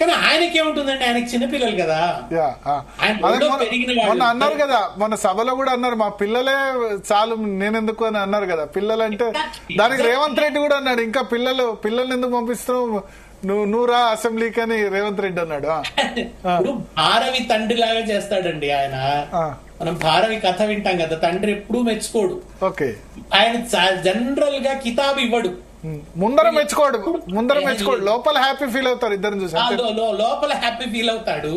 కానీ ఆయనకి ఏముంటుందండి, ఆయనకి చిన్నపిల్లలు కదా. మొన్న అన్నారు కదా, మన సభలో కూడా అన్నారు, మా పిల్లలే చాలు నేనెందుకు అని అన్నారు కదా. పిల్లలంటే దానికి రేవంత్ రెడ్డి కూడా అన్నాడు, ఇంకా పిల్లల్ని ఎందుకు పంపిస్తున్నావు, నువ్వు రా అసెంబ్లీకి అని రేవంత్ రెడ్డి అన్నాడు. ఇప్పుడు భారవి తండ్రి లాగా చేస్తాడండి ఆయన. మనం భారవి కథ వింటాం కదా, తండ్రి ఎప్పుడూ మెచ్చుకోడు. ఓకే, ఆయన జనరల్ గా కితాబు ఇవ్వడు, ముందర మెచ్చుకోడు, లోపల హ్యాపీ ఫీల్ అవుతారు ఇద్దరు చూసి, లోపల హ్యాపీ ఫీల్ అవుతాడు.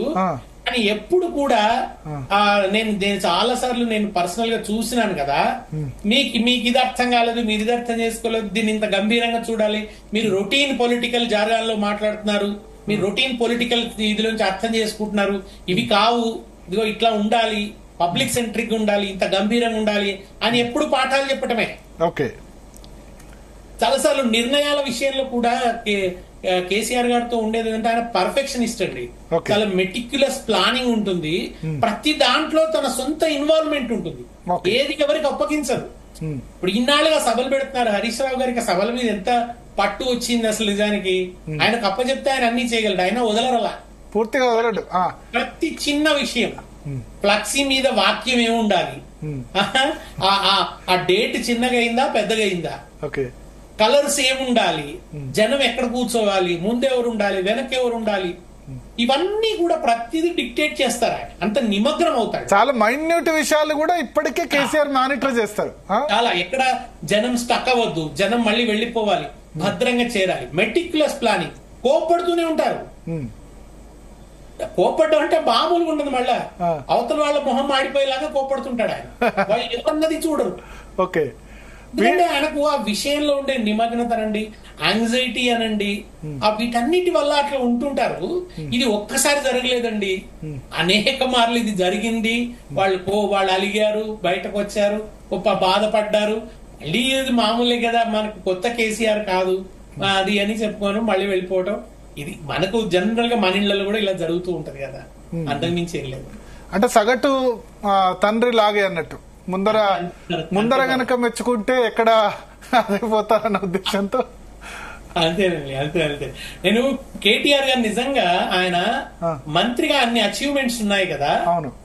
కానీ ఎప్పుడు కూడా నేను చాలా సార్లు నేను పర్సనల్ గా చూసినాను కదా, మీకు ఇది అర్థం కాలేదు, మీరు ఇది అర్థం చేసుకోలేదు, దీన్ని ఇంత గంభీరంగా చూడాలి, మీరు రొటీన్ పొలిటికల్ జాగాల్లో మాట్లాడుతున్నారు, మీరు రొటీన్ పొలిటికల్ ఇదిలోంచి అర్థం చేసుకుంటున్నారు, ఇవి కావు, ఇదిగో ఇట్లా ఉండాలి, పబ్లిక్ సెంట్రిక్ ఉండాలి, ఇంత గంభీరంగా ఉండాలి అని ఎప్పుడు పాఠాలు చెప్పటమే. ఓకే, చాలాసార్లు నిర్ణయాల విషయంలో కూడా కేసీఆర్ గారితో ఉండేది అంటే ఆయన పర్ఫెక్షనిస్ట్ అండి. చాలా మెటిక్యులస్ ప్లానింగ్ ఉంటుంది, ప్రతి దాంట్లో తన సొంత ఇన్వాల్వ్మెంట్ ఉంటుంది, ఏది ఎవరికి అప్పగించదు. ఇప్పుడు ఇన్నాళ్ళుగా సభలు పెడుతున్నారు, హరీష్ రావు గారికి సభల మీద ఎంత పట్టు వచ్చింది అసలు నిజానికి. ఆయనకు అప్పచెప్తే ఆయన అన్ని చేయగలడు, ఆయన వదలరలా, పూర్తిగా వదలడు. ప్రతి చిన్న విషయం, ఫ్లక్సీ మీద వాక్యం ఏముండాలి, ఆ డేట్ చిన్నగా అయిందా పెద్దగా అయిందా, కలర్స్ ఏముండాలి, జనం ఎక్కడ కూర్చోవాలి, ముందెవరు ఉండాలి, వెనక ఎవరు ఉండాలి, ఇవన్నీ కూడా ప్రతిదీ డిక్టేట్ చేస్తారు. ఆయన అంత నిమగ్నం అవుతాడు. చాలా మైన్యూట్ విషయాలు కూడా ఇప్పటికే కేసీఆర్ మానిటర్ చేస్తారు. చాలా ఎక్కడ జనం స్టక్ అవ్వద్దు, జనం మళ్ళీ వెళ్లిపోవాలి, భద్రంగా చేరాలి, మెటిక్యులస్ ప్లానింగ్. కోప్పడుతూనే ఉంటారు. కోప్పడ్డం అంటే మామూలుగా ఉండదు, మళ్ళా అవతల వాళ్ళ మొహం ఆడిపోయేలాగా కోప్పడుతుంటాడు ఆయన, వాళ్ళు ఎవరన్నది చూడరు. ఓకే, ఎందుకంటే ఆయనకు ఆ విషయంలో ఉండే నిమగ్నత అనండి, యాంగ్జైటీ అనండి, వీటన్నిటి వల్ల అట్లా ఉంటుంటారు. ఇది ఒక్కసారి జరగలేదండి, అనేక మార్లు ఇది జరిగింది. వాళ్ళు అలిగారు, బయటకు వచ్చారు, బాధపడ్డారు, మళ్ళీ ఇది మామూలే కదా, మనకు కొత్త కేసీఆర్ కాదు అది అని చెప్పుకోను మళ్ళీ వెళ్ళిపోవటం. ఇది మనకు జనరల్ గా మన ఇళ్లలో కూడా ఇలా జరుగుతూ ఉంటది కదా, అంతకుమించి ఏం లేదు. అంటే సగటు తండ్రి లాగే అన్నట్టు, ముందర గనక మెచ్చుకుంటే ఎక్కడ అదైపోతారన్న ఉద్దేశంతో. అంతేనండి, అంతే. నేను కేటీఆర్ గారు నిజంగా ఆయన మంత్రిగా అన్ని అచీవ్మెంట్స్ ఉన్నాయి కదా, అవును,